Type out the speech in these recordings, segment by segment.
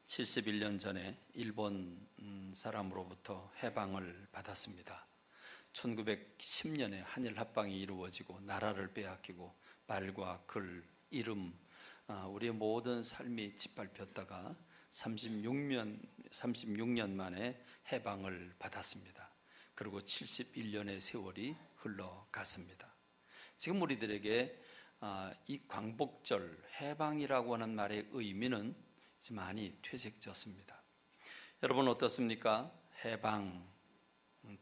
71년 전에 일본 사람으로부터 해방을 받았습니다. 1910년에 한일 합방이 이루어지고 나라를 빼앗기고 말과 글, 이름, 우리의 모든 삶이 짓밟혔다가 36년 만에 해방을 받았습니다. 그리고 71년의 세월이 흘러갔습니다. 지금 우리들에게 이 광복절, 해방이라고 하는 말의 의미는 이제 많이 퇴색졌습니다. 여러분 어떻습니까? 해방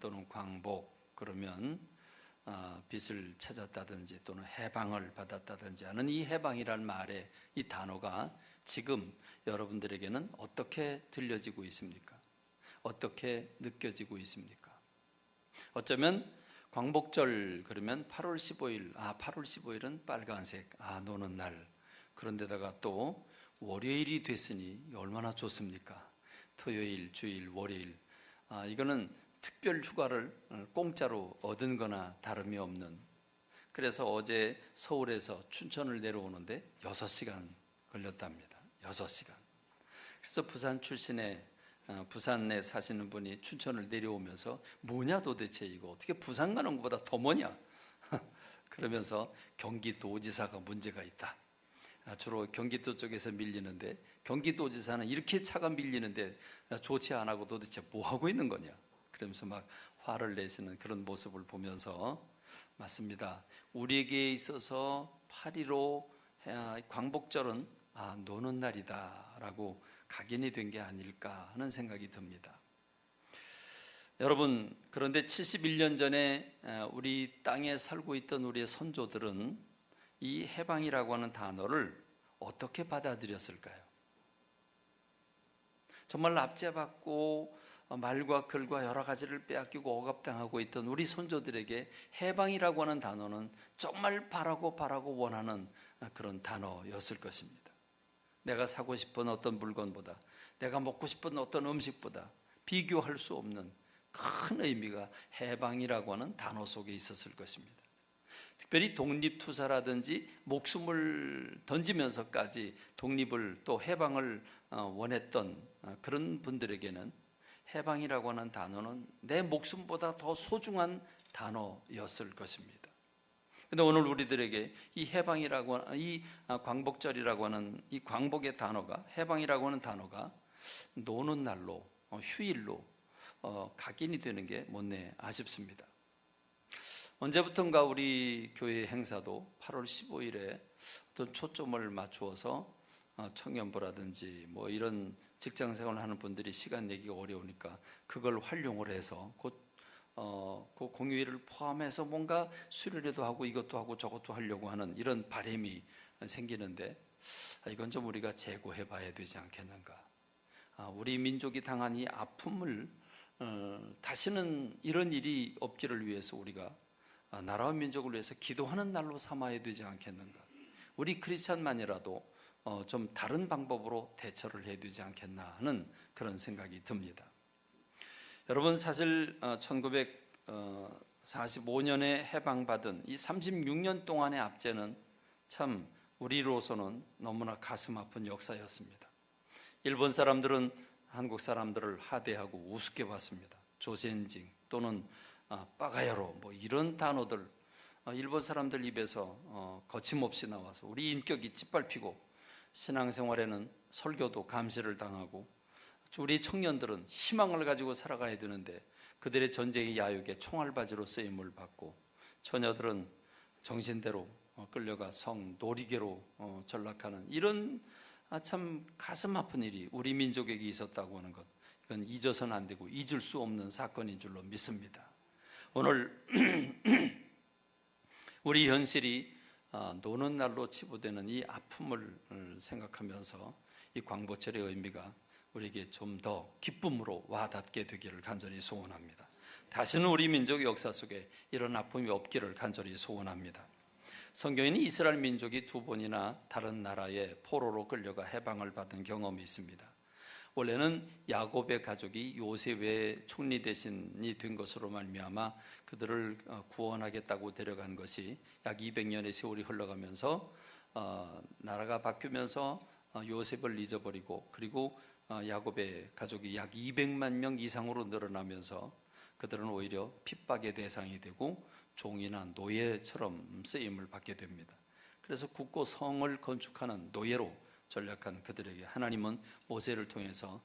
또는 광복 그러면 빛을 찾았다든지 또는 해방을 받았다든지 하는 이 해방이라는 말의 이 단어가 지금 여러분들에게는 어떻게 들려지고 있습니까? 어떻게 느껴지고 있습니까? 어쩌면 광복절 그러면 8월 15일, 8월 15일은 빨간색, 노는 날. 그런데다가 또 월요일이 됐으니 얼마나 좋습니까? 토요일, 주일, 월요일. 이거는 특별 휴가를 공짜로 얻은 거나 다름이 없는. 그래서 어제 서울에서 춘천을 내려오는데 6시간 걸렸답니다. 6시간. 그래서 부산 출신의 부산에 사시는 분이 춘천을 내려오면서 뭐냐 도대체 이거 어떻게 부산 가는 것보다 더 머냐 그러면서 경기도지사가 문제가 있다. 주로 경기도 쪽에서 밀리는데 경기도지사는 이렇게 차가 밀리는데 조치 안 하고 도대체 뭐 하고 있는 거냐 그러면서 막 화를 내시는 그런 모습을 보면서 맞습니다. 우리에게 있어서 8.15 광복절은 노는 날이다 라고 각인이 된 게 아닐까 하는 생각이 듭니다. 여러분, 그런데 71년 전에 우리 땅에 살고 있던 우리의 선조들은 이 해방이라고 하는 단어를 어떻게 받아들였을까요? 정말 납치받고 말과 글과 여러 가지를 빼앗기고 억압당하고 있던 우리 선조들에게 해방이라고 하는 단어는 정말 바라고 원하는 그런 단어였을 것입니다. 내가 사고 싶은 어떤 물건보다, 내가 먹고 싶은 어떤 음식보다 비교할 수 없는 큰 의미가 해방이라고 하는 단어 속에 있었을 것입니다. 특별히 독립투사라든지 목숨을 던지면서까지 독립을 또 해방을 원했던 그런 분들에게는 해방이라고 하는 단어는 내 목숨보다 더 소중한 단어였을 것입니다. 근데 오늘 우리들에게 이 해방이라고 하는 이 광복절이라고 하는 이 광복의 단어가 해방이라고 하는 단어가 노는 날로 휴일로 각인이 되는 게 못내 아쉽습니다. 언제부턴가 우리 교회 행사도 8월 15일에 어떤 초점을 맞추어서 청년부라든지 뭐 이런 직장생활을 하는 분들이 시간 내기가 어려우니까 그걸 활용을 해서 그 공휴일을 포함해서 뭔가 수련회도 하고 이것도 하고 저것도 하려고 하는 이런 바람이 생기는데 이건 좀 우리가 재고해 봐야 되지 않겠는가. 우리 민족이 당한 이 아픔을 다시는 이런 일이 없기를 위해서 우리가 나라와 민족을 위해서 기도하는 날로 삼아야 되지 않겠는가. 우리 크리스찬만이라도 좀 다른 방법으로 대처를 해야 되지 않겠나 하는 그런 생각이 듭니다. 여러분 사실 1945년에 해방받은 이 36년 동안의 압제는 참 우리로서는 너무나 가슴 아픈 역사였습니다. 일본 사람들은 한국 사람들을 하대하고 우습게 봤습니다. 조센징 또는 빠가야로 뭐 이런 단어들 일본 사람들 입에서 거침없이 나와서 우리 인격이 짓밟히고 신앙생활에는 설교도 감시를 당하고 우리 청년들은 희망을 가지고 살아가야 되는데 그들의 전쟁의 야욕에 총알바지로 쓰임을 받고 처녀들은 정신대로 끌려가 성 놀이개로 전락하는 이런 참 가슴 아픈 일이 우리 민족에게 있었다고 하는 것, 이건 잊어서는 안 되고 잊을 수 없는 사건인 줄로 믿습니다. 오늘 우리 현실이 노는 날로 치부되는 이 아픔을 생각하면서 이 광복절의 의미가 우리에게 좀 더 기쁨으로 와닿게 되기를 간절히 소원합니다. 다시는 우리 민족의 역사 속에 이런 아픔이 없기를 간절히 소원합니다. 성경에는 이스라엘 민족이 2번이나 다른 나라의 포로로 끌려가 해방을 받은 경험이 있습니다. 원래는 야곱의 가족이 요셉의 총리 대신이 된 것으로 말미암아 그들을 구원하겠다고 데려간 것이 약 200년의 세월이 흘러가면서 나라가 바뀌면서 요셉을 잊어버리고 그리고 야곱의 가족이 약 200만 명 이상으로 늘어나면서 그들은 오히려 핍박의 대상이 되고 종이나 노예처럼 쓰임을 받게 됩니다. 그래서 굳고 성을 건축하는 노예로 전락한 그들에게 하나님은 모세를 통해서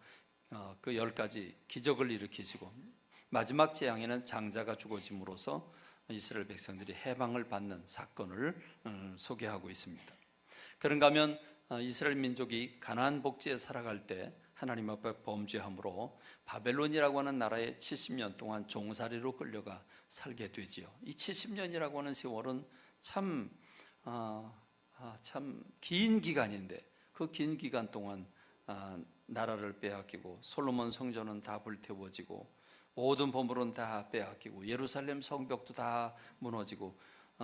그 10가지 기적을 일으키시고 마지막 재앙에는 장자가 죽어짐으로써 이스라엘 백성들이 해방을 받는 사건을 소개하고 있습니다. 그런가 하면 이스라엘 민족이 가나안 복지에 살아갈 때 하나님 앞에 범죄함으로 바벨론이라고 하는 나라에 70년 동안 종살이로 끌려가 살게 되지요. 이 70년이라고 하는 세월은 참 긴 기간인데 그 긴 기간 동안 나라를 빼앗기고 솔로몬 성전은 다 불태워지고 모든 보물은 다 빼앗기고 예루살렘 성벽도 다 무너지고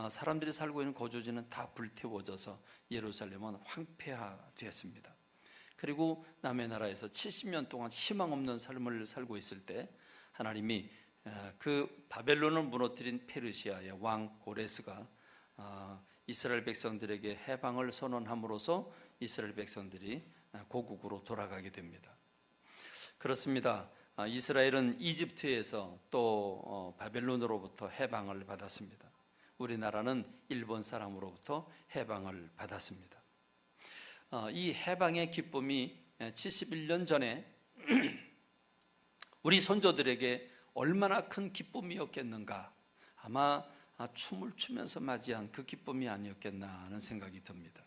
사람들이 살고 있는 거주지는 다 불태워져서 예루살렘은 황폐화되었습니다. 그리고 남의 나라에서 70년 동안 희망 없는 삶을 살고 있을 때 하나님이 그 바벨론을 무너뜨린 페르시아의 왕 고레스가 이스라엘 백성들에게 해방을 선언함으로써 이스라엘 백성들이 고국으로 돌아가게 됩니다. 그렇습니다. 이스라엘은 이집트에서 또 바벨론으로부터 해방을 받았습니다. 우리나라는 일본 사람으로부터 해방을 받았습니다. 이 해방의 기쁨이 71년 전에 우리 선조들에게 얼마나 큰 기쁨이었겠는가. 아마 춤을 추면서 맞이한 그 기쁨이 아니었겠나 하는 생각이 듭니다.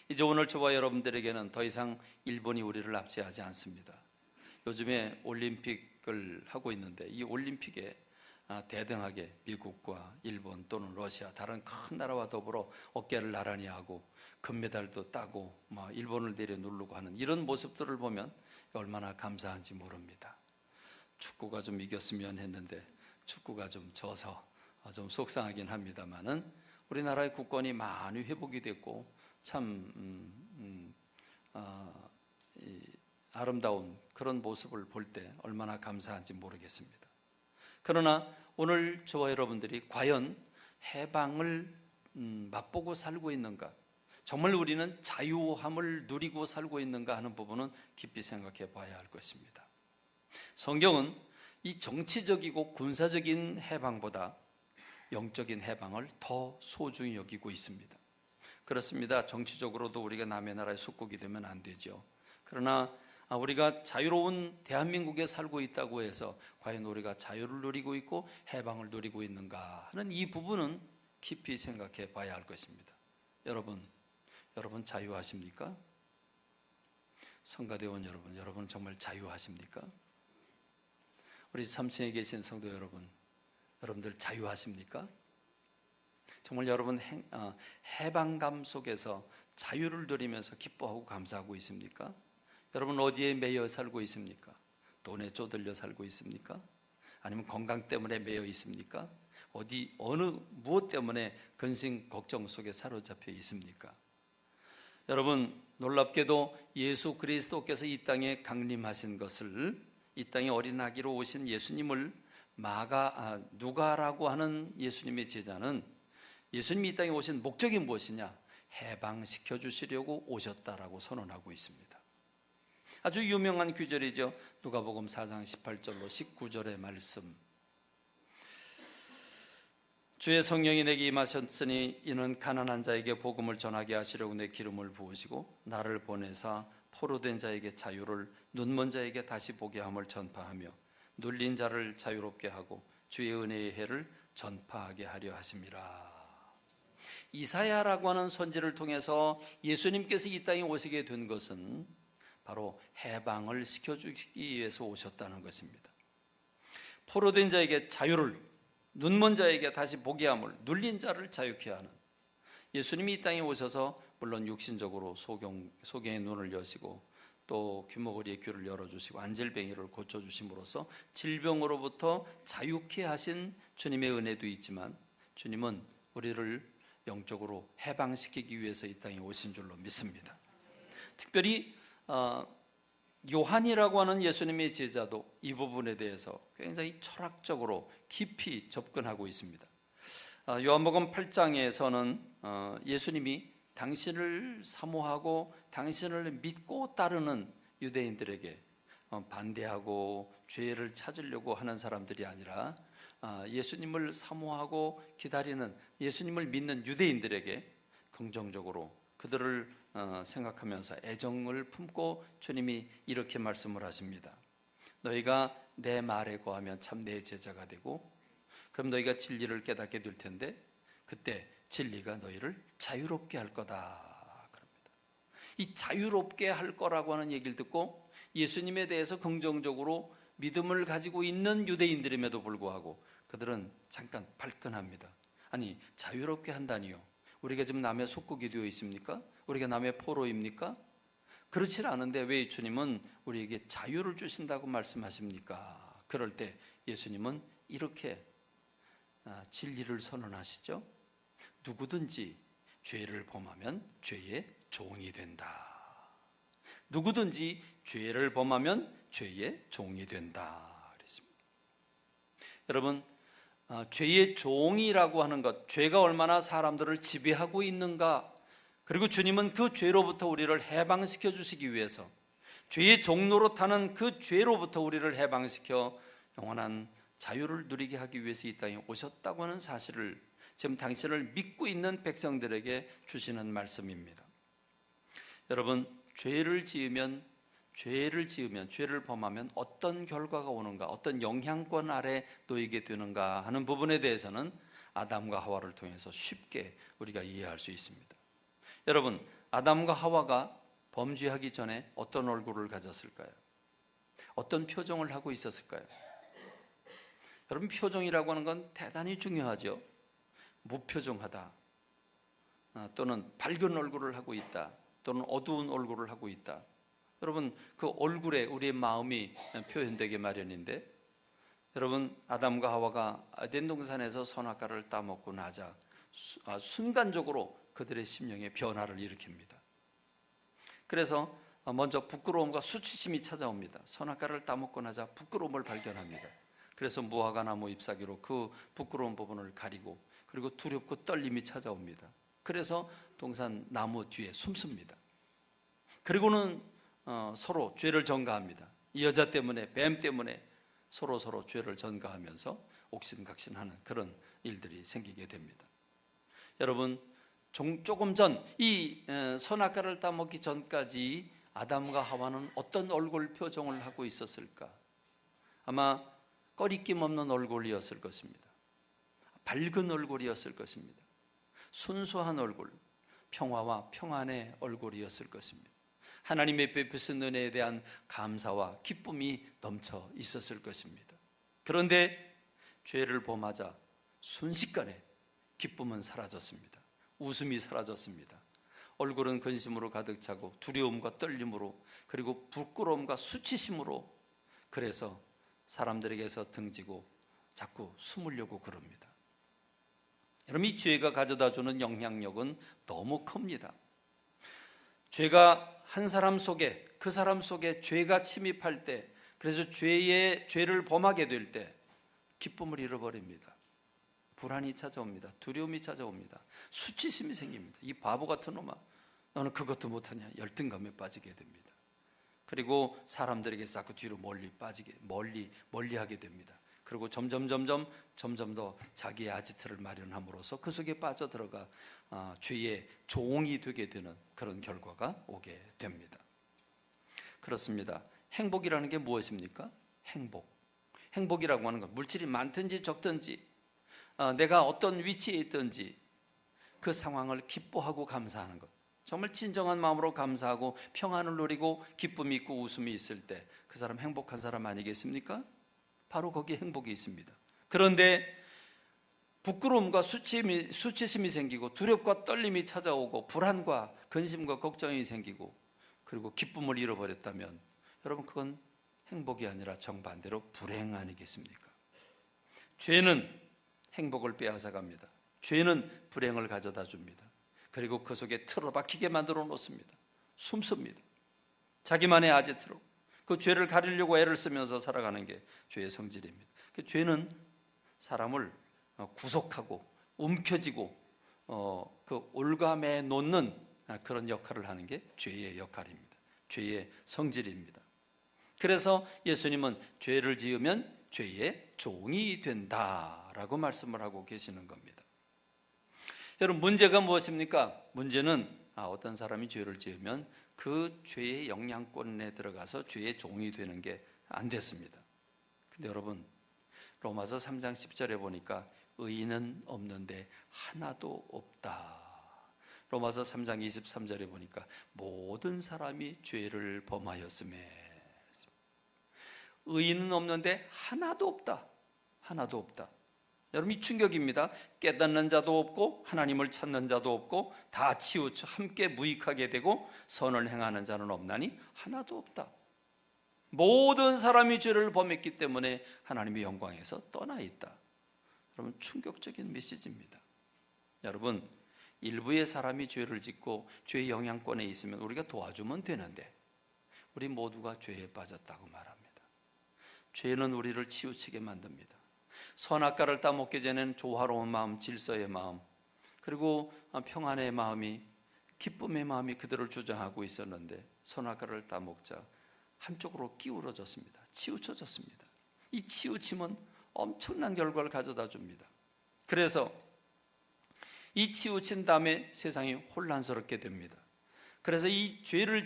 이제 오늘 저와 여러분들에게는 더 이상 일본이 우리를 압제하지 않습니다. 요즘에 올림픽을 하고 있는데 이 올림픽에 대등하게 미국과 일본 또는 러시아 다른 큰 나라와 더불어 어깨를 나란히 하고 금메달도 따고 일본을 내려 누르고 하는 이런 모습들을 보면 얼마나 감사한지 모릅니다. 축구가 좀 이겼으면 했는데 축구가 좀 져서 좀 속상하긴 합니다만은 우리나라의 국권이 많이 회복이 됐고 참 아름다운 그런 모습을 볼 때 얼마나 감사한지 모르겠습니다. 그러나 오늘 저와 여러분들이 과연 해방을 맛보고 살고 있는가, 정말 우리는 자유함을 누리고 살고 있는가 하는 부분은 깊이 생각해 봐야 할 것입니다. 성경은 이 정치적이고 군사적인 해방보다 영적인 해방을 더 소중히 여기고 있습니다. 그렇습니다. 정치적으로도 우리가 남의 나라의 속국이 되면 안 되죠. 그러나 우리가 자유로운 대한민국에 살고 있다고 해서 과연 우리가 자유를 누리고 있고 해방을 누리고 있는가 하는 이 부분은 깊이 생각해 봐야 할 것입니다. 여러분 자유하십니까? 성가대원 여러분 정말 자유하십니까? 우리 3층에 계신 성도 여러분들 자유하십니까? 정말 여러분 해방감 속에서 자유를 누리면서 기뻐하고 감사하고 있습니까? 여러분 어디에 매여 살고 있습니까? 돈에 쪼들려 살고 있습니까? 아니면 건강 때문에 매여 있습니까? 무엇 때문에 근심 걱정 속에 사로잡혀 있습니까? 여러분 놀랍게도 예수 그리스도께서 이 땅에 강림하신 것을, 이 땅에 어린 아기로 오신 예수님을 누가라고 하는 예수님의 제자는 예수님이 이 땅에 오신 목적이 무엇이냐? 해방시켜 주시려고 오셨다라고 선언하고 있습니다. 아주 유명한 구절이죠. 누가복음 4장 18절로 19절의 말씀. 주의 성령이 내게 임하셨으니 이는 가난한 자에게 복음을 전하게 하시려고 내 기름을 부으시고 나를 보내사 포로된 자에게 자유를, 눈먼 자에게 다시 보게 함을 전파하며 눌린 자를 자유롭게 하고 주의 은혜의 해를 전파하게 하려 하심이라. 이사야라고 하는 선지를 통해서 예수님께서 이 땅에 오시게 된 것은 바로 해방을 시켜주기 위해서 오셨다는 것입니다. 포로된 자에게 자유를, 눈먼 자에게 다시 보게 함을, 눌린 자를 자유케 하는 예수님이 이 땅에 오셔서 물론 육신적으로 소경의 눈을 여시고 또 귀머거리의 귀를 열어주시고 안질뱅이를 고쳐주심으로써 질병으로부터 자유케 하신 주님의 은혜도 있지만 주님은 우리를 영적으로 해방시키기 위해서 이 땅에 오신 줄로 믿습니다. 특별히 요한이라고 하는 예수님의 제자도 이 부분에 대해서 굉장히 철학적으로 깊이 접근하고 있습니다. 요한복음 8장에서는 예수님이 당신을 사모하고 당신을 믿고 따르는 유대인들에게 반대하고 죄를 찾으려고 하는 사람들이 아니라 예수님을 사모하고 기다리는, 예수님을 믿는 유대인들에게 긍정적으로 그들을 생각하면서 애정을 품고 주님이 이렇게 말씀을 하십니다. 너희가 내 말에 거하면 참 내 제자가 되고, 그럼 너희가 진리를 깨닫게 될 텐데 그때 진리가 너희를 자유롭게 할 거다 그럽니다. 이 자유롭게 할 거라고 하는 얘기를 듣고 예수님에 대해서 긍정적으로 믿음을 가지고 있는 유대인들임에도 불구하고 그들은 잠깐 발끈합니다. 아니, 자유롭게 한다니요? 우리가 지금 남의 속국이 되어 있습니까? 우리가 남의 포로입니까? 그렇지 않은데 왜 주님은 우리에게 자유를 주신다고 말씀하십니까? 그럴 때 예수님은 이렇게 진리를 선언하시죠. 누구든지 죄를 범하면 죄의 종이 된다. 누구든지 죄를 범하면 죄의 종이 된다 그랬습니다. 여러분, 죄의 종이라고 하는 것, 죄가 얼마나 사람들을 지배하고 있는가, 그리고 주님은 그 죄로부터 우리를 해방시켜 주시기 위해서 죄의 종로로 타는 그 죄로부터 우리를 해방시켜 영원한 자유를 누리게 하기 위해서 이 땅에 오셨다고 하는 사실을 지금 당신을 믿고 있는 백성들에게 주시는 말씀입니다. 여러분, 죄를 범하면 어떤 결과가 오는가, 어떤 영향권 아래 놓이게 되는가 하는 부분에 대해서는 아담과 하와를 통해서 쉽게 우리가 이해할 수 있습니다. 여러분, 아담과 하와가 범죄하기 전에 어떤 얼굴을 가졌을까요? 어떤 표정을 하고 있었을까요? 여러분, 표정이라고 하는 건 대단히 중요하죠. 무표정하다, 또는 밝은 얼굴을 하고 있다, 또는 어두운 얼굴을 하고 있다. 여러분, 그 얼굴에 우리의 마음이 표현되게 마련인데, 여러분, 아담과 하와가 에덴 동산에서 선악과를 따먹고 나자 순간적으로 그들의 심령에 변화를 일으킵니다. 그래서 먼저 부끄러움과 수치심이 찾아옵니다. 선악과를 따먹고 나자 부끄러움을 발견합니다. 그래서 무화과 나무 잎사귀로 그 부끄러운 부분을 가리고, 그리고 두렵고 떨림이 찾아옵니다. 그래서 동산 나무 뒤에 숨습니다. 그리고는 서로 죄를 전가합니다. 이 여자 때문에, 뱀 때문에 서로 죄를 전가하면서 옥신각신하는 그런 일들이 생기게 됩니다. 여러분, 조금 전 이 선악과를 따먹기 전까지 아담과 하와는 어떤 얼굴 표정을 하고 있었을까? 아마 꺼리낌 없는 얼굴이었을 것입니다. 밝은 얼굴이었을 것입니다. 순수한 얼굴, 평화와 평안의 얼굴이었을 것입니다. 하나님의 베푸신 은혜에 대한 감사와 기쁨이 넘쳐 있었을 것입니다. 그런데 죄를 범하자 순식간에 기쁨은 사라졌습니다. 웃음이 사라졌습니다. 얼굴은 근심으로 가득 차고 두려움과 떨림으로, 그리고 부끄러움과 수치심으로, 그래서 사람들에게서 등지고 자꾸 숨으려고 그럽니다. 여러분, 이 죄가 가져다주는 영향력은 너무 큽니다. 죄가 한 사람 속에, 그 사람 속에 죄가 침입할 때, 그래서 죄를 범하게 될 때 기쁨을 잃어버립니다. 불안이 찾아옵니다. 두려움이 찾아옵니다. 수치심이 생깁니다. 이 바보 같은 놈아, 너는 그것도 못하냐, 열등감에 빠지게 됩니다. 그리고 사람들에게 자꾸 뒤로 멀리하게 됩니다. 그리고 점점 더 자기의 아지트를 마련함으로써 그 속에 빠져들어가 죄의 종이 되게 되는 그런 결과가 오게 됩니다. 그렇습니다. 행복이라는 게 무엇입니까? 행복이라고 하는 것, 물질이 많든지 적든지, 내가 어떤 위치에 있든지 그 상황을 기뻐하고 감사하는 것, 정말 진정한 마음으로 감사하고 평안을 누리고 기쁨이 있고 웃음이 있을 때 그 사람 행복한 사람 아니겠습니까? 바로 거기에 행복이 있습니다. 그런데 부끄러움과 수치심이 생기고 두렵과 떨림이 찾아오고 불안과 근심과 걱정이 생기고 그리고 기쁨을 잃어버렸다면 여러분, 그건 행복이 아니라 정반대로 불행 아니겠습니까? 죄는 행복을 빼앗아갑니다. 죄는 불행을 가져다 줍니다. 그리고 그 속에 틀어박히게 만들어 놓습니다. 숨습니다. 자기만의 아지트로 그 죄를 가리려고 애를 쓰면서 살아가는 게 죄의 성질입니다. 그 죄는 사람을 구속하고 움켜쥐고 그 올감에 놓는 그런 역할을 하는 게 죄의 역할입니다. 죄의 성질입니다. 그래서 예수님은 죄를 지으면 죄의 종이 된다라고 말씀을 하고 계시는 겁니다. 여러분, 문제가 무엇입니까? 문제는 어떤 사람이 죄를 지으면 그 죄의 영향권에 들어가서 죄의 종이 되는 게 안 됐습니다. 근데 여러분, 로마서 3장 10절에 보니까 의인은 없는데 하나도 없다. 로마서 3장 23절에 보니까 모든 사람이 죄를 범하였음에, 의인은 없는데 하나도 없다. 하나도 없다. 여러분, 이 충격입니다. 깨닫는 자도 없고 하나님을 찾는 자도 없고 다 치우쳐 함께 무익하게 되고 선을 행하는 자는 없나니 하나도 없다. 모든 사람이 죄를 범했기 때문에 하나님의 영광에서 떠나 있다. 여러분, 충격적인 메시지입니다. 여러분, 일부의 사람이 죄를 짓고 죄의 영향권에 있으면 우리가 도와주면 되는데 우리 모두가 죄에 빠졌다고 말합니다. 죄는 우리를 치우치게 만듭니다. 선악과를 따먹기 전에는 조화로운 마음, 질서의 마음, 그리고 평안의 마음이, 기쁨의 마음이 그들을 주장하고 있었는데 선악과를 따먹자 한쪽으로 기울어졌습니다. 치우쳐졌습니다. 이 치우침은 엄청난 결과를 가져다 줍니다. 그래서 이 치우친 다음에 세상이 혼란스럽게 됩니다. 그래서 이 죄를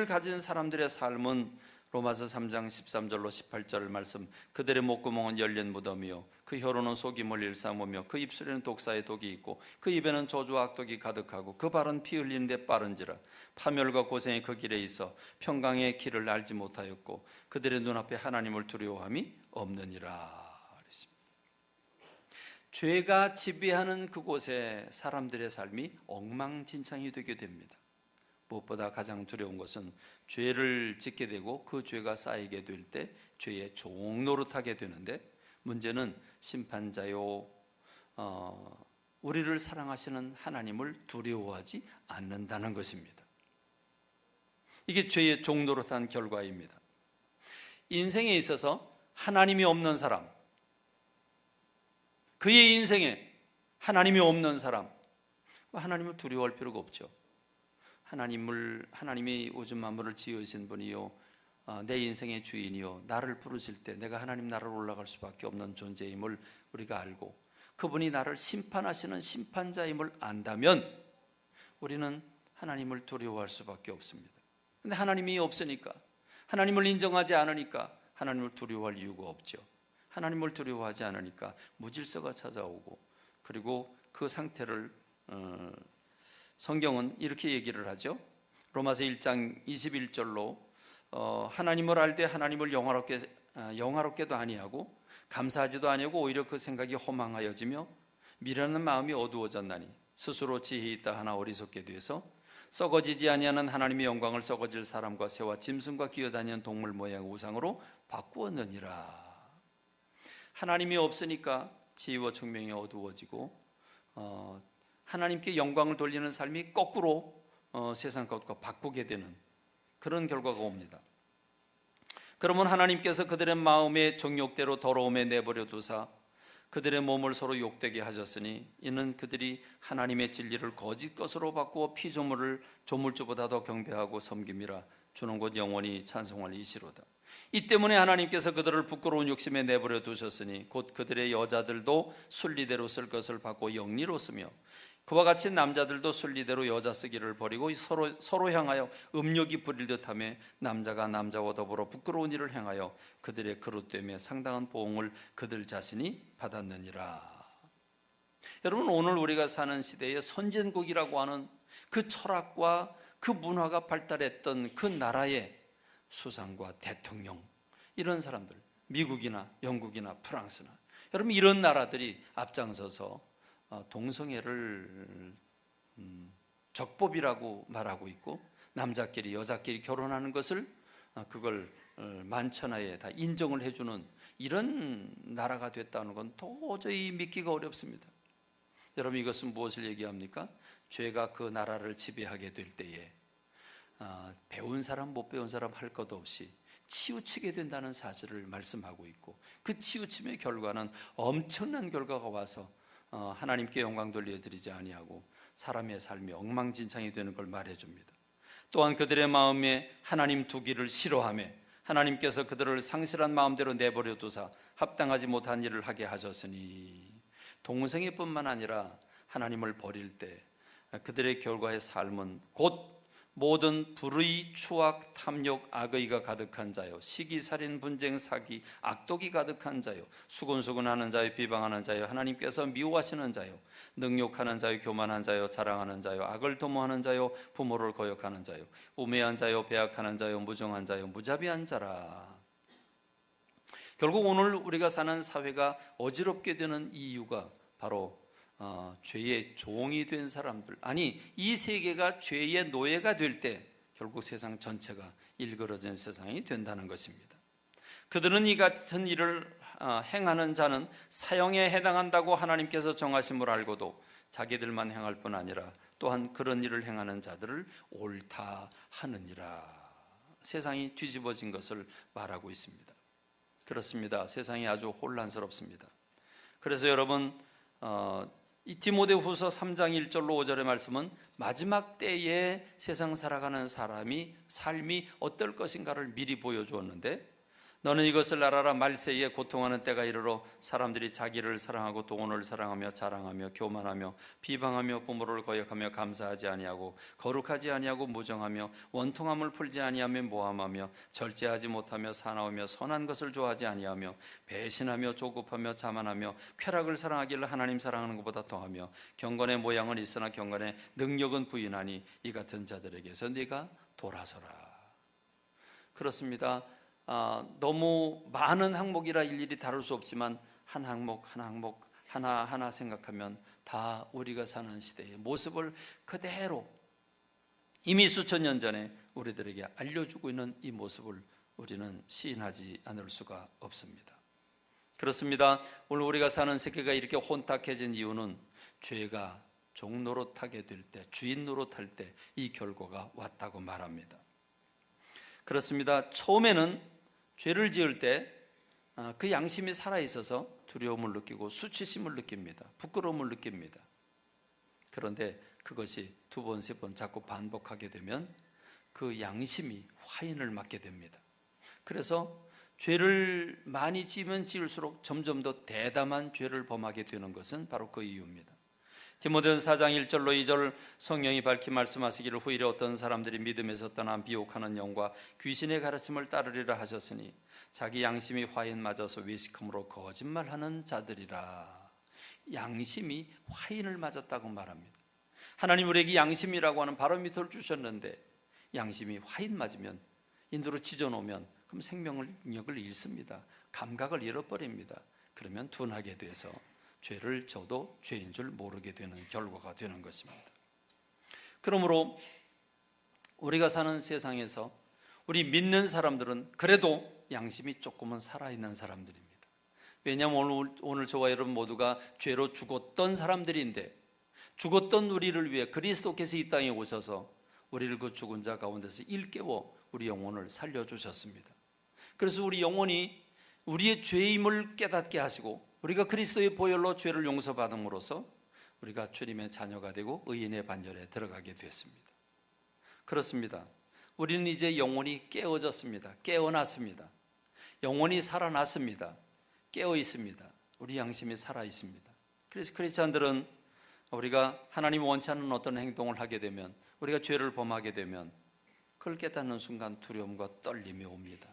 가진 사람들의 삶은 로마서 3장 13절로 18절 말씀, 그들의 목구멍은 열린 무덤이요 그 혀로는 속임을 일삼으며 그 입술에는 독사의 독이 있고 그 입에는 저주와 악독이 가득하고 그 발은 피 흘리는 데 빠른지라 파멸과 고생이 그 길에 있어 평강의 길을 알지 못하였고 그들의 눈앞에 하나님을 두려워함이 없느니라. 그랬습니다. 죄가 지배하는 그곳에 사람들의 삶이 엉망진창이 되게 됩니다. 무엇보다 가장 두려운 것은 죄를 짓게 되고 그 죄가 쌓이게 될 때 죄의 종 노릇하게 되는데, 문제는 심판자요 우리를 사랑하시는 하나님을 두려워하지 않는다는 것입니다. 이게 죄의 종 노릇한 결과입니다. 인생에 있어서 하나님이 없는 사람, 그의 인생에 하나님이 없는 사람, 하나님을 두려워할 필요가 없죠. 하나님이 우주 만물을 지으신 분이요 내 인생의 주인이요 나를 부르실 때 내가 하나님 나라로 올라갈 수밖에 없는 존재임을 우리가 알고 그분이 나를 심판하시는 심판자임을 안다면 우리는 하나님을 두려워할 수밖에 없습니다. 근데 하나님이 없으니까, 하나님을 인정하지 않으니까 하나님을 두려워할 이유가 없죠. 하나님을 두려워하지 않으니까 무질서가 찾아오고, 그리고 그 상태를 성경은 이렇게 얘기를 하죠. 로마서 1장 21절로 하나님을 알되 하나님을 영화롭게도 아니하고 감사하지도 아니하고 오히려 그 생각이 허망하여지며 미련한 마음이 어두워졌나니 스스로 지혜 있다 하나 어리석게 돼서 썩어지지 아니하는 하나님의 영광을 썩어질 사람과 새와 짐승과 기어다니는 동물 모양 우상으로 바꾸었느니라. 하나님이 없으니까 지혜와 총명이 어두워지고 하나님께 영광을 돌리는 삶이 거꾸로 세상 것과 바꾸게 되는 그런 결과가 옵니다. 그러면 하나님께서 그들의 마음의 정욕대로 더러움에 내버려 두사 그들의 몸을 서로 욕되게 하셨으니 이는 그들이 하나님의 진리를 거짓 것으로 바꾸어 피조물을 조물주보다 더 경배하고 섬김이라. 주는 곧 영원히 찬송할 이시로다. 이 때문에 하나님께서 그들을 부끄러운 욕심에 내버려 두셨으니 곧 그들의 여자들도 순리대로 쓸 것을 받고 영리로 쓰며 그와 같이 남자들도 순리대로 여자 쓰기를 버리고 서로 향하여 음욕이 부릴 듯하며 남자가 남자와 더불어 부끄러운 일을 행하여 그들의 그릇됨에 상당한 보응을 그들 자신이 받았느니라. 여러분, 오늘 우리가 사는 시대에 선진국이라고 하는 그 철학과 그 문화가 발달했던 그 나라의 수상과 대통령, 이런 사람들, 미국이나 영국이나 프랑스나, 여러분 이런 나라들이 앞장서서 동성애를 적법이라고 말하고 있고 남자끼리 여자끼리 결혼하는 것을 그걸 만천하에 다 인정을 해주는 이런 나라가 됐다는 건 도저히 믿기가 어렵습니다. 여러분, 이것은 무엇을 얘기합니까? 죄가 그 나라를 지배하게 될 때에 배운 사람 못 배운 사람 할 것 없이 치우치게 된다는 사실을 말씀하고 있고, 그 치우침의 결과는 엄청난 결과가 와서 하나님께 영광 돌려드리지 아니하고 사람의 삶이 엉망진창이 되는 걸 말해줍니다. 또한 그들의 마음에 하나님 두기를 싫어하며 하나님께서 그들을 상실한 마음대로 내버려 두사 합당하지 못한 일을 하게 하셨으니, 동생애뿐만 아니라 하나님을 버릴 때 그들의 결과의 삶은 곧 모든 불의, 추악, 탐욕, 악의가 가득한 자요, 시기, 살인, 분쟁, 사기, 악독이 가득한 자요, 수군수군하는 자요, 비방하는 자요, 하나님께서 미워하시는 자요, 능욕하는 자요, 교만한 자요, 자랑하는 자요, 악을 도모하는 자요, 부모를 거역하는 자요, 우매한 자요, 배악하는 자요, 무정한 자요, 무자비한 자라. 결국 오늘 우리가 사는 사회가 어지럽게 되는 이유가 바로 죄의 종이 된 사람들, 아니 이 세계가 죄의 노예가 될 때 결국 세상 전체가 일그러진 세상이 된다는 것입니다. 그들은 이 같은 일을 행하는 자는 사형에 해당한다고 하나님께서 정하심을 알고도 자기들만 행할 뿐 아니라 또한 그런 일을 행하는 자들을 옳다 하느니라. 세상이 뒤집어진 것을 말하고 있습니다. 그렇습니다. 세상이 아주 혼란스럽습니다. 그래서 여러분, 이 디모데후서 3장 1절로 5절의 말씀은 마지막 때에 세상 살아가는 사람이 삶이 어떨 것인가를 미리 보여주었는데, 너는 이것을 알아라. 말세에 고통하는 때가 이르러 사람들이 자기를 사랑하고 돈을 사랑하며 자랑하며 교만하며 비방하며 부모를 거역하며 감사하지 아니하고 거룩하지 아니하고 무정하며 원통함을 풀지 아니하며 모함하며 절제하지 못하며 사나우며 선한 것을 좋아하지 아니하며 배신하며 조급하며 자만하며 쾌락을 사랑하기를 하나님 사랑하는 것보다 더하며 경건의 모양은 있으나 경건의 능력은 부인하니 이 같은 자들에게서 네가 돌아서라. 그렇습니다. 너무 많은 항목이라 일일이 다룰 수 없지만 한 항목 하나하나 생각하면 다 우리가 사는 시대의 모습을 그대로 이미 수천 년 전에 우리들에게 알려주고 있는 이 모습을 우리는 시인하지 않을 수가 없습니다. 그렇습니다. 오늘 우리가 사는 세계가 이렇게 혼탁해진 이유는 죄가 종 노릇하게 될 때, 주인 노릇할 때 이 결과가 왔다고 말합니다. 그렇습니다. 처음에는 죄를 지을 때 그 양심이 살아있어서 두려움을 느끼고 수치심을 느낍니다. 부끄러움을 느낍니다. 그런데 그것이 두 번, 세 번 자꾸 반복하게 되면 그 양심이 화인을 맞게 됩니다. 그래서 죄를 많이 지으면 지을수록 점점 더 대담한 죄를 범하게 되는 것은 바로 그 이유입니다. 디모데후서 4장 1절로 2절 성령이 밝히 말씀하시기를 후일에 어떤 사람들이 믿음에서 떠나 미혹하는 영과 귀신의 가르침을 따르리라 하셨으니 자기 양심이 화인 맞아서 외식함으로 거짓말하는 자들이라. 양심이 화인을 맞았다고 말합니다. 하나님 우리에게 양심이라고 하는 바로미터를 주셨는데 양심이 화인 맞으면, 인도로 찢어놓으면 그럼 생명력을 잃습니다. 감각을 잃어버립니다. 그러면 둔하게 돼서 죄를 져도 죄인 줄 모르게 되는 결과가 되는 것입니다. 그러므로 우리가 사는 세상에서 우리 믿는 사람들은 그래도 양심이 조금은 살아있는 사람들입니다. 왜냐하면 오늘 저와 여러분 모두가 죄로 죽었던 사람들인데, 죽었던 우리를 위해 그리스도께서 이 땅에 오셔서 우리를 그 죽은 자 가운데서 일깨워 우리 영혼을 살려주셨습니다. 그래서 우리 영혼이 우리의 죄임을 깨닫게 하시고 우리가 그리스도의 보혈로 죄를 용서받음으로써 우리가 주님의 자녀가 되고 의인의 반열에 들어가게 됐습니다. 그렇습니다. 우리는 이제 영혼이 깨어졌습니다. 깨어났습니다. 영혼이 살아났습니다. 깨어 있습니다. 우리 양심이 살아 있습니다. 그래서 크리스찬들은 우리가 하나님이 원치 않는 어떤 행동을 하게 되면, 우리가 죄를 범하게 되면 그걸 깨닫는 순간 두려움과 떨림이 옵니다.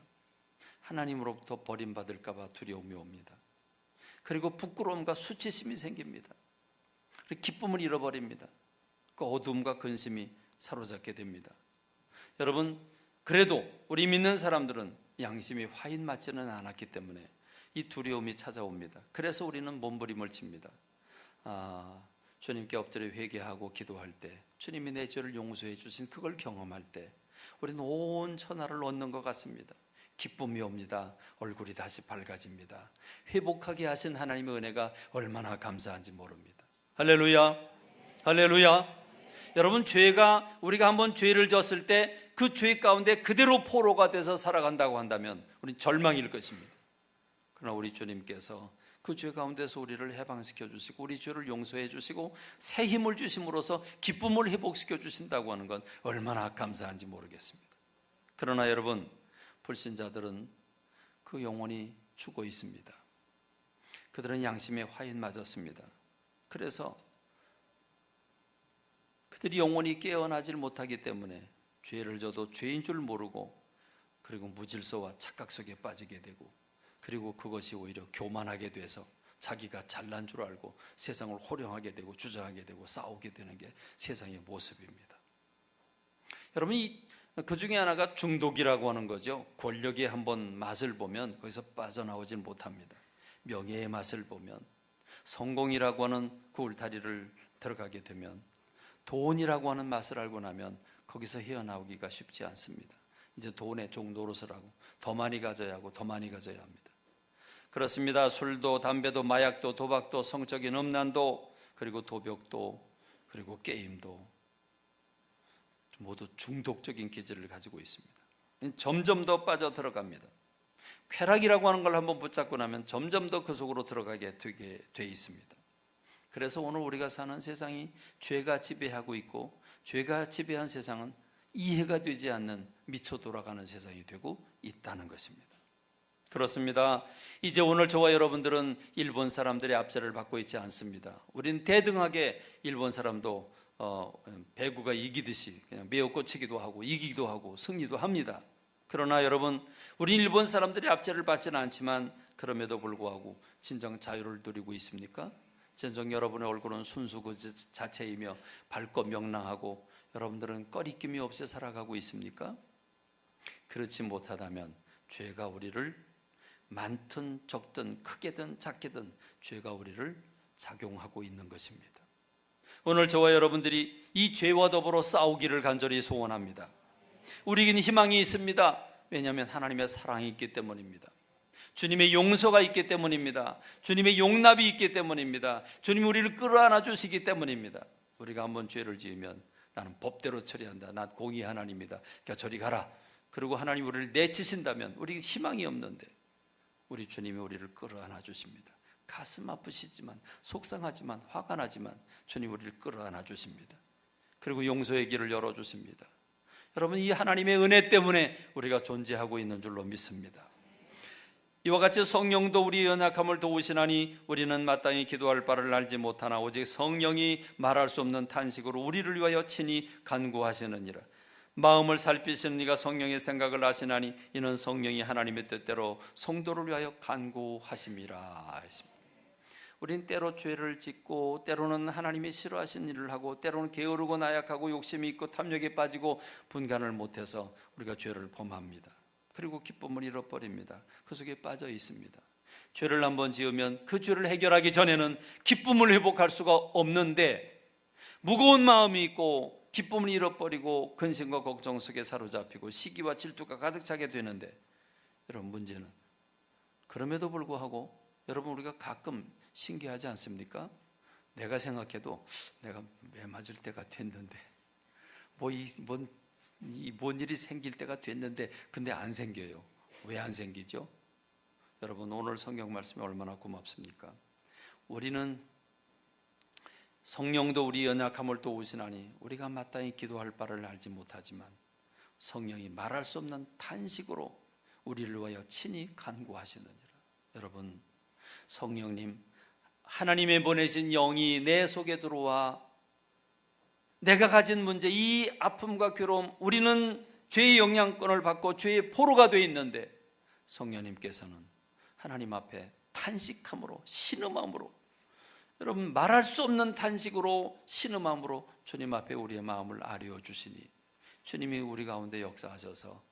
하나님으로부터 버림받을까 봐 두려움이 옵니다. 그리고 부끄러움과 수치심이 생깁니다. 그리고 기쁨을 잃어버립니다. 그 어둠과 근심이 사로잡게 됩니다. 여러분, 그래도 우리 믿는 사람들은 양심이 화인 맞지는 않았기 때문에 이 두려움이 찾아옵니다. 그래서 우리는 몸부림을 칩니다. 주님께 엎드려 회개하고 기도할 때, 주님이 내 죄를 용서해 주신 그걸 경험할 때 우리는 온 천하를 얻는 것 같습니다. 기쁨이 옵니다. 얼굴이 다시 밝아집니다. 회복하게 하신 하나님의 은혜가 얼마나 감사한지 모릅니다. 할렐루야, 할렐루야. 여러분, 우리가 한번 죄를 졌을 때 그 죄 가운데 그대로 포로가 돼서 살아간다고 한다면 우리는 절망일 것입니다. 그러나 우리 주님께서 그 죄 가운데서 우리를 해방시켜 주시고 우리 죄를 용서해 주시고 새 힘을 주심으로써 기쁨을 회복시켜 주신다고 하는 건 얼마나 감사한지 모르겠습니다. 그러나 여러분, 불신자들은 그 영혼이 죽어 있습니다. 그들은 양심에 화인 맞았습니다. 그래서 그들이 영혼이 깨어나질 못하기 때문에 죄를 져도 죄인 줄 모르고 그리고 무질서와 착각 속에 빠지게 되고 그리고 그것이 오히려 교만하게 돼서 자기가 잘난 줄 알고 세상을 호령하게 되고 주장하게 되고 싸우게 되는 게 세상의 모습입니다. 여러분, 그 중에 하나가 중독이라고 하는 거죠. 권력의 한번 맛을 보면 거기서 빠져나오질 못합니다. 명예의 맛을 보면, 성공이라고 하는 그 울타리를 들어가게 되면, 돈이라고 하는 맛을 알고 나면 거기서 헤어나오기가 쉽지 않습니다. 이제 돈의 종노릇을 하고 더 많이 가져야 하고 더 많이 가져야 합니다. 그렇습니다. 술도 담배도 마약도 도박도 성적인 음란도 그리고 도벽도 그리고 게임도 모두 중독적인 기질을 가지고 있습니다. 점점 더 빠져들어갑니다. 쾌락이라고 하는 걸 한번 붙잡고 나면 점점 더 그 속으로 들어가게 되게 돼 있습니다. 그래서 오늘 우리가 사는 세상이 죄가 지배하고 있고 죄가 지배한 세상은 이해가 되지 않는 미쳐 돌아가는 세상이 되고 있다는 것입니다. 그렇습니다. 이제 오늘 저와 여러분들은 일본 사람들의 압제를 받고 있지 않습니다. 우리는 대등하게 일본 사람도 배구가 이기듯이 그냥 매어 꽂히기도 하고 이기기도 하고 승리도 합니다. 그러나 여러분, 우리 일본 사람들의 압제를 받지는 않지만 그럼에도 불구하고 진정 자유를 누리고 있습니까? 진정 여러분의 얼굴은 순수 그 자체이며 밝고 명랑하고 여러분들은 꺼리낌이 없이 살아가고 있습니까? 그렇지 못하다면 죄가 우리를 많든 적든 크게든 작게든 죄가 우리를 작용하고 있는 것입니다. 오늘 저와 여러분들이 이 죄와 더불어 싸우기를 간절히 소원합니다. 우리에게는 희망이 있습니다. 왜냐하면 하나님의 사랑이 있기 때문입니다. 주님의 용서가 있기 때문입니다. 주님의 용납이 있기 때문입니다. 주님이 우리를 끌어안아 주시기 때문입니다. 우리가 한번 죄를 지으면 나는 법대로 처리한다. 난 공의 하나님이다. 그러니까 저리 가라. 그리고 하나님 우리를 내치신다면 우리 희망이 없는데 우리 주님이 우리를 끌어안아 주십니다. 가슴 아프시지만 속상하지만 화가 나지만 주님 우리를 끌어안아 주십니다. 그리고 용서의 길을 열어주십니다. 여러분, 이 하나님의 은혜 때문에 우리가 존재하고 있는 줄로 믿습니다. 이와 같이 성령도 우리의 연약함을 도우시나니 우리는 마땅히 기도할 바를 알지 못하나 오직 성령이 말할 수 없는 탄식으로 우리를 위하여 친히 간구하시느니라. 마음을 살피시는 이가 성령의 생각을 아시나니 이는 성령이 하나님의 뜻대로 성도를 위하여 간구하심이라 했습니다. 우린 때로 죄를 짓고 때로는 하나님이 싫어하신 일을 하고 때로는 게으르고 나약하고 욕심이 있고 탐욕에 빠지고 분간을 못해서 우리가 죄를 범합니다. 그리고 기쁨을 잃어버립니다. 그 속에 빠져 있습니다. 죄를 한번 지으면 그 죄를 해결하기 전에는 기쁨을 회복할 수가 없는데 무거운 마음이 있고 기쁨을 잃어버리고 근심과 걱정 속에 사로잡히고 시기와 질투가 가득 차게 되는데, 여러분, 문제는 그럼에도 불구하고 여러분 우리가 가끔 신기하지 않습니까? 내가 생각해도 내가 매 맞을 때가 됐는데 뭔 일이 생길 때가 됐는데 근데 안 생겨요. 왜 안 생기죠? 여러분, 오늘 성경 말씀이 얼마나 고맙습니까? 우리는 성령도 우리 연약함을 도우시나니 우리가 마땅히 기도할 바를 알지 못하지만 성령이 말할 수 없는 탄식으로 우리를 위하여 친히 간구하시느니라. 여러분, 성령님, 하나님의 보내신 영이 내 속에 들어와 내가 가진 문제, 이 아픔과 괴로움, 우리는 죄의 영향권을 받고 죄의 포로가 되어 있는데 성령님께서는 하나님 앞에 탄식함으로 신음함으로, 여러분, 말할 수 없는 탄식으로 신음함으로 주님 앞에 우리의 마음을 아뢰어 주시니 주님이 우리 가운데 역사하셔서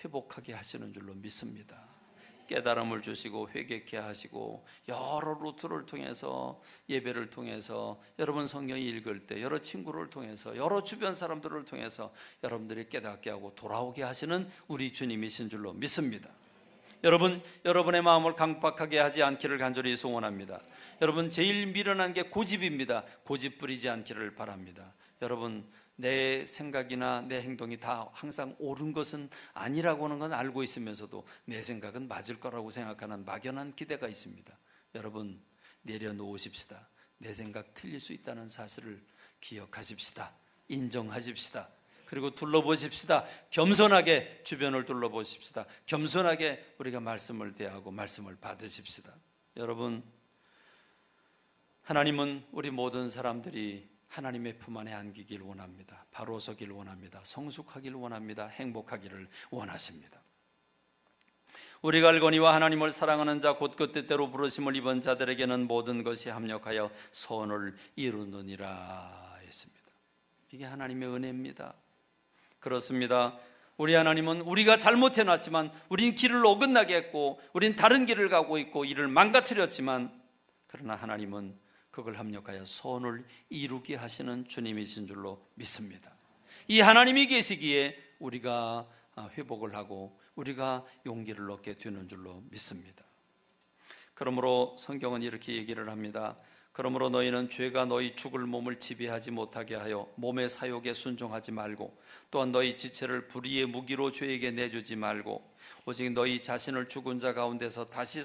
회복하게 하시는 줄로 믿습니다. 깨달음을 주시고 회개케 하시고 여러 루트를 통해서, 예배를 통해서, 여러분 성경 읽을 때 여러 친구를 통해서, 여러 주변 사람들을 통해서 여러분들이 깨닫게 하고 돌아오게 하시는 우리 주님이신 줄로 믿습니다. 여러분, 여러분의 마음을 강박하게 하지 않기를 간절히 소원합니다. 여러분, 제일 미련한 게 고집입니다. 고집 부리지 않기를 바랍니다. 여러분, 내 생각이나 내 행동이 다 항상 옳은 것은 아니라고 하는 건 알고 있으면서도 내 생각은 맞을 거라고 생각하는 막연한 기대가 있습니다. 여러분 내려놓으십시다. 내 생각 틀릴 수 있다는 사실을 기억하십시다. 인정하십시다. 그리고 둘러보십시다. 겸손하게 주변을 둘러보십시다. 겸손하게 우리가 말씀을 대하고 말씀을 받으십시다. 여러분, 하나님은 우리 모든 사람들이 하나님의 품 안에 안기길 원합니다. 바로 서길 원합니다. 성숙하길 원합니다. 행복하기를 원하십니다. 우리가 알거니와 하나님을 사랑하는 자 곧 그 뜻대로 부르심을 입은 자들에게는 모든 것이 합력하여 선을 이루느니라 했습니다. 이게 하나님의 은혜입니다. 그렇습니다. 우리 하나님은 우리가 잘못해놨지만 우린 길을 어긋나게 했고 우린 다른 길을 가고 있고 이를 망가뜨렸지만, 그러나 하나님은 그걸 합력하여 선을 이루게 하시는 주님이신 줄로 믿습니다. 이 하나님이 계시기에 우리가 회복을 하고 우리가 용기를 얻게 되는 줄로 믿습니다. 그러므로 성경은 이렇게 얘기를 합니다. 그러므로 너희는 죄가 너희 죽을 몸을 지배하지 못하게 하여 몸의 사욕에 순종하지 말고, 또한 너희 지체를 불의의 무기로 죄에게 내주지 말고, 오직 너희 자신을 죽은 자 가운데서 다시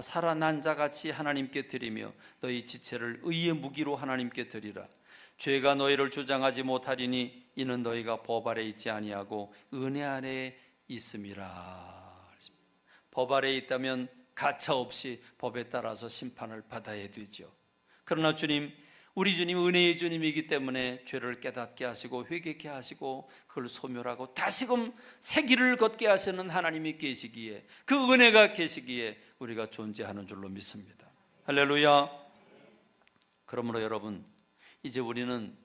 살아난 자같이 하나님께 드리며 너희 지체를 의의 무기로 하나님께 드리라. 죄가 너희를 주장하지 못하리니 이는 너희가 법 아래 있지 아니하고 은혜 아래 있음이라. 법 아래 있다면 가차없이 법에 따라서 심판을 받아야 되죠. 그러나 주님, 우리 주님 은혜의 주님이기 때문에 죄를 깨닫게 하시고 회개케 하시고 그걸 소멸하고 다시금 새 길을 걷게 하시는 하나님이 계시기에, 그 은혜가 계시기에 우리가 존재하는 줄로 믿습니다. 할렐루야. 그러므로 여러분, 이제 우리는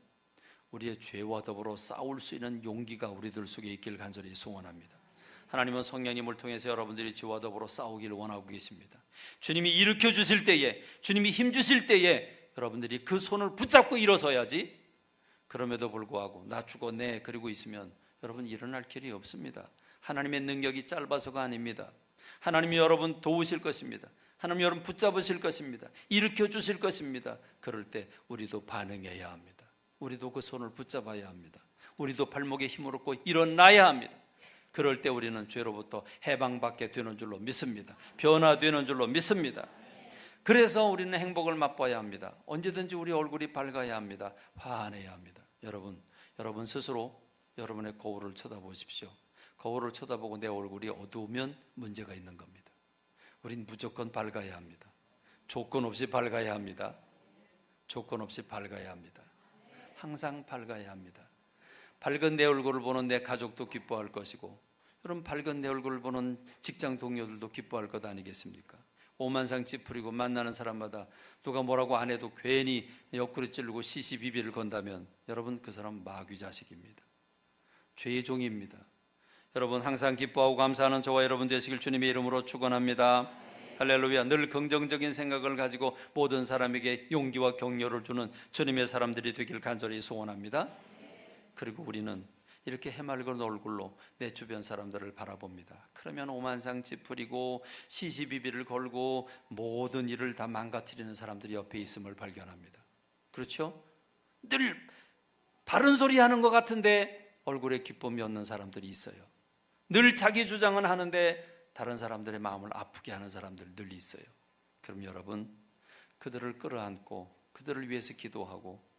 우리의 죄와 더불어 싸울 수 있는 용기가 우리들 속에 있길 간절히 소원합니다. 하나님은 성령님을 통해서 여러분들이 죄와 더불어 싸우기를 원하고 계십니다. 주님이 일으켜 주실 때에, 주님이 힘 주실 때에 여러분들이 그 손을 붙잡고 일어서야지, 그럼에도 불구하고 나 죽어 내 그리고 있으면 여러분 일어날 길이 없습니다. 하나님의 능력이 짧아서가 아닙니다. 하나님이 여러분 도우실 것입니다. 하나님이 여러분 붙잡으실 것입니다. 일으켜 주실 것입니다. 그럴 때 우리도 반응해야 합니다. 우리도 그 손을 붙잡아야 합니다. 우리도 발목에 힘을 얻고 일어나야 합니다. 그럴 때 우리는 죄로부터 해방받게 되는 줄로 믿습니다. 변화되는 줄로 믿습니다. 그래서 우리는 행복을 맛봐야 합니다. 언제든지 우리 얼굴이 밝아야 합니다. 화내야 합니다. 여러분 스스로 여러분의 거울을 쳐다보십시오. 거울을 쳐다보고 내 얼굴이 어두우면 문제가 있는 겁니다. 우린 무조건 밝아야 합니다. 조건 없이 밝아야 합니다. 조건 없이 밝아야 합니다. 항상 밝아야 합니다. 밝은 내 얼굴을 보는 내 가족도 기뻐할 것이고, 여러분 밝은 내 얼굴을 보는 직장 동료들도 기뻐할 것 아니겠습니까? 오만상 찌푸리고 만나는 사람마다 누가 뭐라고 안 해도 괜히 옆구리 찌르고 시시비비를 건다면 여러분 그 사람 마귀 자식입니다. 죄의 종입니다. 여러분 항상 기뻐하고 감사하는 저와 여러분 되시길 주님의 이름으로 축원합니다. 할렐루야. 늘 긍정적인 생각을 가지고 모든 사람에게 용기와 격려를 주는 주님의 사람들이 되길 간절히 소원합니다. 그리고 우리는 이렇게 해맑은 얼굴로 내 주변 사람들을 바라봅니다. 그러면 오만상 찌푸리고 시시비비를 걸고 모든 일을 다 망가뜨리는 사람들이 옆에 있음을 발견합니다. 그렇죠? 늘 바른 소리 하는 것 같은데 얼굴에 기쁨이 없는 사람들이 있어요. 늘 자기 주장은 하는데 다른 사람들의 마음을 아프게 하는 사람들 늘 있어요. 그럼 여러분, 그들을 끌어안고 그들을 위해서 기도하고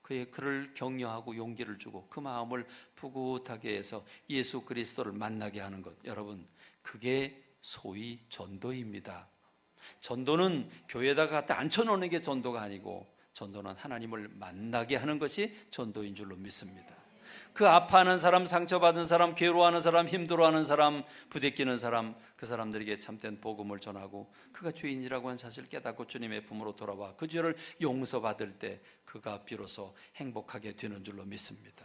그를 격려하고 용기를 주고 그 마음을 푸근하게 해서 예수 그리스도를 만나게 하는 것, 여러분 그게 소위 전도입니다. 전도는 교회에다가 갖다 앉혀놓는 게 전도가 아니고, 전도는 하나님을 만나게 하는 것이 전도인 줄로 믿습니다. 그 아파하는 사람, 상처받은 사람, 괴로워하는 사람, 힘들어하는 사람, 부대끼는 사람, 그 사람들에게 참된 복음을 전하고 그가 죄인이라고 한 사실을 깨닫고 주님의 품으로 돌아와 그 죄를 용서받을 때 그가 비로소 행복하게 되는 줄로 믿습니다.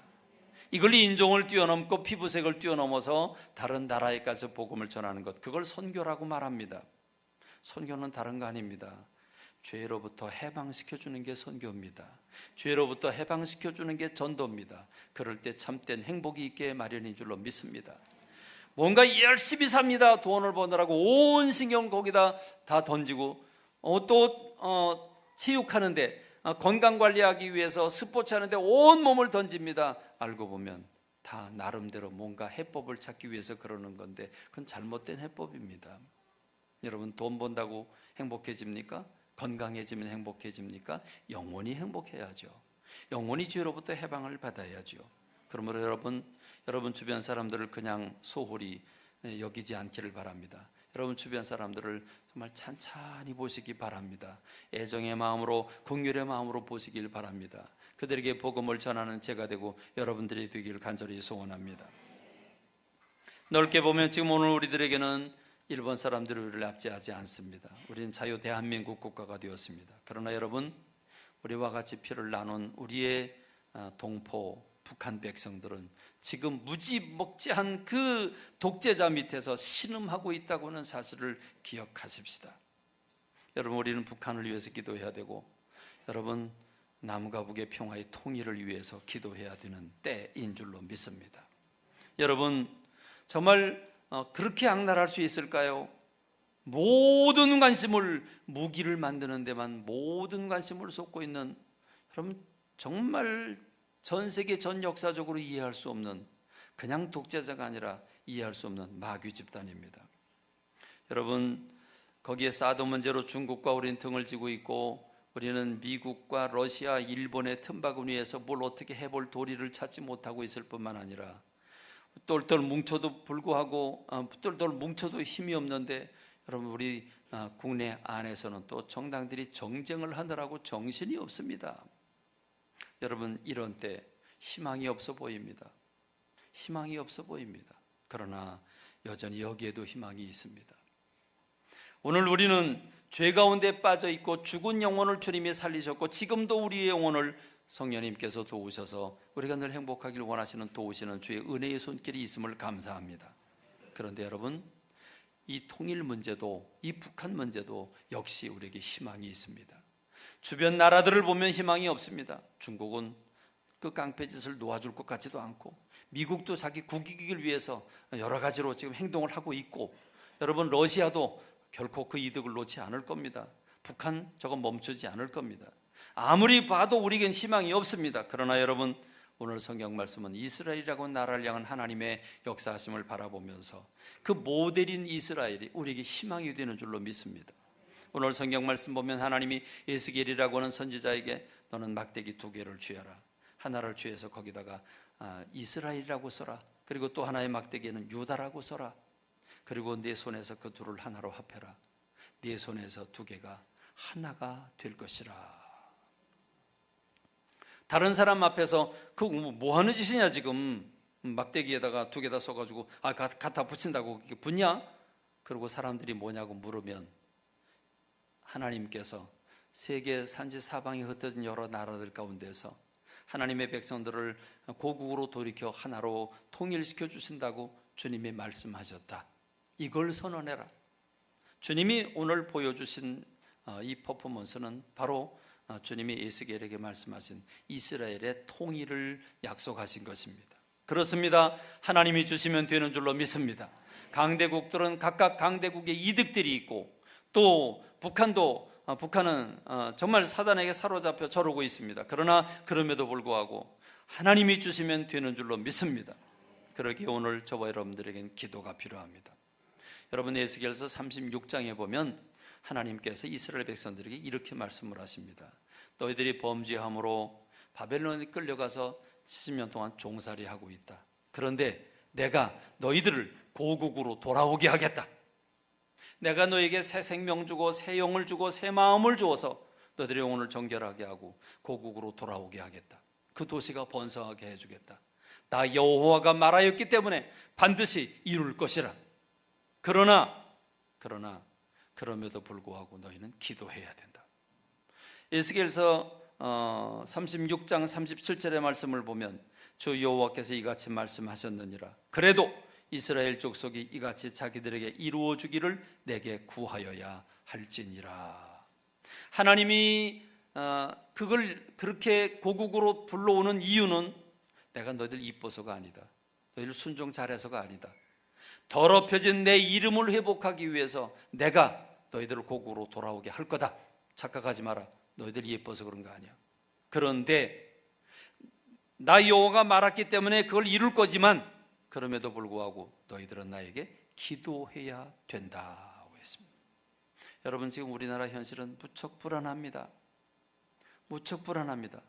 이걸 인종을 뛰어넘고 피부색을 뛰어넘어서 다른 나라에 가서 복음을 전하는 것, 그걸 선교라고 말합니다. 선교는 다른 거 아닙니다. 죄로부터 해방시켜주는 게 선교입니다. 죄로부터 해방시켜주는 게 전도입니다. 그럴 때 참된 행복이 있게 마련인 줄로 믿습니다. 뭔가 열심히 삽니다. 돈을 버느라고 온 신경 거기다 다 던지고 체육하는데 건강관리하기 위해서 스포츠 하는데 온 몸을 던집니다. 알고 보면 다 나름대로 뭔가 해법을 찾기 위해서 그러는 건데 그건 잘못된 해법입니다. 여러분, 돈 번다고 행복해집니까? 건강해지면 행복해집니까? 영원히 행복해야죠. 영원히 죄로부터 해방을 받아야죠. 그러므로 여러분 주변 사람들을 그냥 소홀히 여기지 않기를 바랍니다. 여러분 주변 사람들을 정말 찬찬히 보시기 바랍니다. 애정의 마음으로, 긍휼의 마음으로 보시길 바랍니다. 그들에게 복음을 전하는 제가 되고 여러분들이 되기를 간절히 소원합니다. 넓게 보면 지금 오늘 우리들에게는 일본 사람들이 우리를 압제하지 않습니다. 우리는 자유 대한민국 국가가 되었습니다. 그러나 여러분, 우리와 같이 피를 나눈 우리의 동포 북한 백성들은 지금 무지먹지한 그 독재자 밑에서 신음하고 있다고는 사실을 기억하십시다. 여러분, 우리는 북한을 위해서 기도해야 되고, 여러분, 남과 북의 평화의 통일을 위해서 기도해야 되는 때인 줄로 믿습니다. 여러분, 정말 그렇게 악랄할 수 있을까요? 모든 관심을, 무기를 만드는 데만 모든 관심을 쏟고 있는, 여러분, 정말 전 세계 전 역사적으로 이해할 수 없는, 그냥 독재자가 아니라 이해할 수 없는 마귀 집단입니다. 여러분, 거기에 사드 문제로 중국과 우리는 등을 지고 있고, 우리는 미국과 러시아, 일본의 틈바구니에서 뭘 어떻게 해볼 도리를 찾지 못하고 있을 뿐만 아니라 똘똘 뭉쳐도 불구하고 똘똘 뭉쳐도 힘이 없는데, 여러분, 우리 국내 안에서는 또 정당들이 정쟁을 하느라고 정신이 없습니다. 여러분, 이런 때 희망이 없어 보입니다. 희망이 없어 보입니다. 그러나 여전히 여기에도 희망이 있습니다. 오늘 우리는 죄 가운데 빠져 있고 죽은 영혼을 주님이 살리셨고, 지금도 우리의 영혼을 성령님께서 도우셔서 우리가 늘 행복하길 원하시는 도우시는 주의 은혜의 손길이 있음을 감사합니다. 그런데 여러분, 이 통일 문제도, 이 북한 문제도 역시 우리에게 희망이 있습니다. 주변 나라들을 보면 희망이 없습니다. 중국은 그 깡패짓을 놓아줄 것 같지도 않고, 미국도 자기 국익을 위해서 여러 가지로 지금 행동을 하고 있고, 여러분, 러시아도 결코 그 이득을 놓지 않을 겁니다. 북한 저건 멈추지 않을 겁니다. 아무리 봐도 우리에겐 희망이 없습니다. 그러나 여러분, 오늘 성경 말씀은 이스라엘이라고 나라를 향한 하나님의 역사하심을 바라보면서 그 모델인 이스라엘이 우리에게 희망이 되는 줄로 믿습니다. 오늘 성경 말씀 보면 하나님이 에스겔이라고 하는 선지자에게 너는 막대기 2개를 쥐어라. 하나를 쥐어서 거기다가 이스라엘이라고 써라. 그리고 또 하나의 막대기에는 유다라고 써라. 그리고 네 손에서 그 둘을 하나로 합해라. 네 손에서 2개가 하나가 될 것이라. 다른 사람 앞에서 그 뭐 하는 짓이냐, 지금 막대기에다가 2개 다 써가지고 갖다 붙인다고 붙냐? 그리고 사람들이 뭐냐고 물으면 하나님께서 세계 산지 사방에 흩어진 여러 나라들 가운데서 하나님의 백성들을 고국으로 돌이켜 하나로 통일시켜 주신다고 주님이 말씀하셨다. 이걸 선언해라. 주님이 오늘 보여주신 이 퍼포먼스는 바로 주님이 에스겔에게 말씀하신 이스라엘의 통일을 약속하신 것입니다. 그렇습니다. 하나님이 주시면 되는 줄로 믿습니다. 강대국들은 각각 강대국의 이득들이 있고, 또 북한은 정말 사단에게 사로잡혀 저러고 있습니다. 그러나 그럼에도 불구하고 하나님이 주시면 되는 줄로 믿습니다. 그러기에 오늘 저와 여러분들에겐 기도가 필요합니다. 여러분, 에스겔서 36장에 보면 하나님께서 이스라엘 백성들에게 이렇게 말씀을 하십니다. 너희들이 범죄함으로 바벨론에 끌려가서 70년 동안 종살이하고 있다. 그런데 내가 너희들을 고국으로 돌아오게 하겠다. 내가 너에게 새 생명 주고 새 영을 주고 새 마음을 주어서 너희들의 영혼을 정결하게 하고 고국으로 돌아오게 하겠다. 그 도시가 번성하게 해주겠다. 나 여호와가 말하였기 때문에 반드시 이룰 것이라. 그럼에도 불구하고 너희는 기도해야 된다. 에스겔서 36장 37절의 말씀을 보면 주 여호와께서 이같이 말씀하셨느니라. 그래도 이스라엘 족속이 이같이 자기들에게 이루어 주기를 내게 구하여야 할지니라. 하나님이 그걸 그렇게 고국으로 불러오는 이유는 내가 너희들 이뻐서가 아니다. 너희들 순종 잘해서가 아니다. 더럽혀진 내 이름을 회복하기 위해서 내가 너희들을 고국으로 돌아오게 할 거다. 착각하지 마라. 너희들이 예뻐서 그런 거 아니야. 그런데 나 여호와가 말했기 때문에 그걸 이룰 거지만, 그럼에도 불구하고 너희들은 나에게 기도해야 된다고 했습니다. 여러분, 지금 우리나라 현실은 무척 불안합니다. 무척 불안합니다.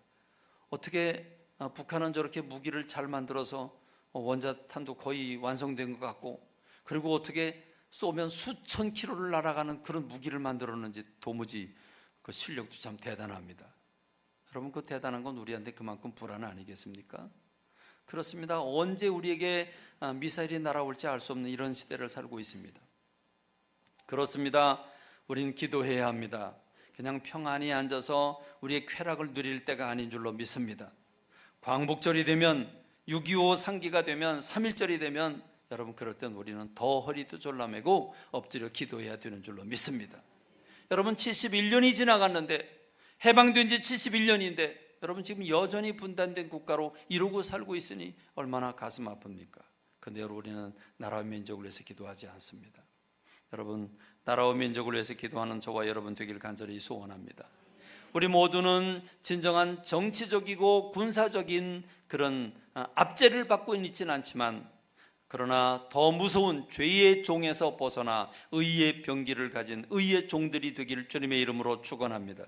어떻게 북한은 저렇게 무기를 잘 만들어서 원자탄도 거의 완성된 것 같고, 그리고 어떻게 쏘면 수천 킬로를 날아가는 그런 무기를 만들었는지 도무지 그 실력도 참 대단합니다. 여러분, 그 대단한 건 우리한테 그만큼 불안 아니겠습니까? 그렇습니다. 언제 우리에게 미사일이 날아올지 알 수 없는 이런 시대를 살고 있습니다. 그렇습니다. 우리는 기도해야 합니다. 그냥 평안히 앉아서 우리의 쾌락을 누릴 때가 아닌 줄로 믿습니다. 광복절이 되면, 6.25 상기가 되면, 3.1절이 되면 여러분, 그럴 땐 우리는 더 허리도 졸라매고 엎드려 기도해야 되는 줄로 믿습니다. 여러분, 71년이 지나갔는데, 해방된 지 71년인데 여러분, 지금 여전히 분단된 국가로 이러고 살고 있으니 얼마나 가슴 아픕니까? 그런데 우리는 나라와 민족을 위해서 기도하지 않습니다. 여러분, 나라와 민족을 위해서 기도하는 저와 여러분 되길 간절히 소원합니다. 우리 모두는 진정한 정치적이고 군사적인 그런 압제를 받고 있지는 않지만, 그러나 더 무서운 죄의 종에서 벗어나 의의 병기를 가진 의의 종들이 되기를 주님의 이름으로 축원합니다.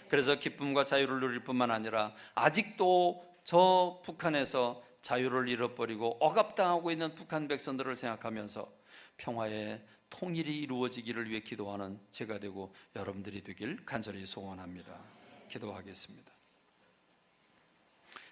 그래서 기쁨과 자유를 누릴 뿐만 아니라 아직도 저 북한에서 자유를 잃어버리고 억압당하고 있는 북한 백성들을 생각하면서 평화의 통일이 이루어지기를 위해 기도하는 제가 되고 여러분들이 되길 간절히 소원합니다. 기도하겠습니다.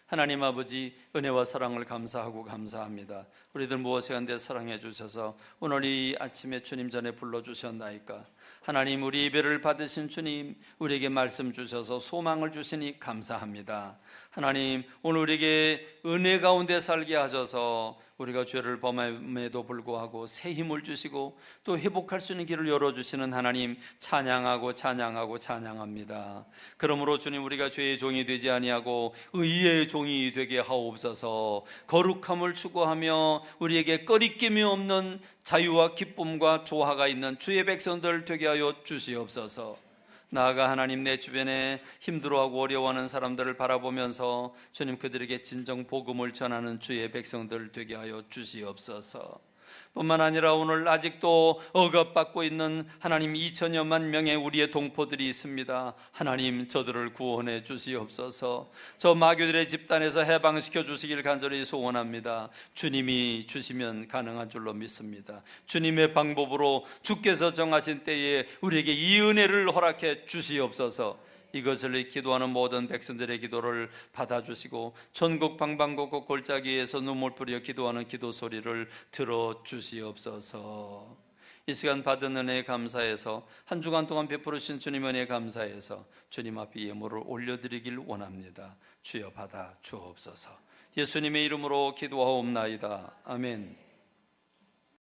하나님 아버지, 은혜와 사랑을 감사하고 감사합니다. 우리들 무엇에 한데 사랑해 주셔서 오늘 이 아침에 주님 전에 불러주셨나이까. 하나님, 우리 예배를 받으신 주님, 우리에게 말씀 주셔서 소망을 주시니 감사합니다. 하나님, 오늘 우리에게 은혜 가운데 살게 하셔서 우리가 죄를 범함에도 불구하고 새 힘을 주시고 또 회복할 수 있는 길을 열어주시는 하나님, 찬양하고 찬양하고 찬양합니다. 그러므로 주님, 우리가 죄의 종이 되지 아니하고 의의 종이 되게 하옵소서. 거룩함을 추구하며 우리에게 꺼리낌이 없는 자유와 기쁨과 조화가 있는 주의 백성들 되게 하여 주시옵소서. 나아가 하나님, 내 주변에 힘들어하고 어려워하는 사람들을 바라보면서 주님, 그들에게 진정 복음을 전하는 주의 백성들 되게 하여 주시옵소서. 뿐만 아니라 오늘 아직도 억압받고 있는 하나님 2천여만 명의 우리의 동포들이 있습니다. 하나님, 저들을 구원해 주시옵소서. 저 마귀들의 집단에서 해방시켜 주시길 간절히 소원합니다. 주님이 주시면 가능한 줄로 믿습니다. 주님의 방법으로 주께서 정하신 때에 우리에게 이 은혜를 허락해 주시옵소서. 이것을 기도하는 모든 백성들의 기도를 받아주시고 전국 방방곡곡 골짜기에서 눈물 뿌려 기도하는 기도 소리를 들어주시옵소서. 이 시간 받은 은혜에 감사해서 한 주간 동안 베풀으신 주님 은혜에 감사해서 주님 앞에 예물을 올려드리길 원합니다. 주여 받아 주옵소서. 예수님의 이름으로 기도하옵나이다. 아멘.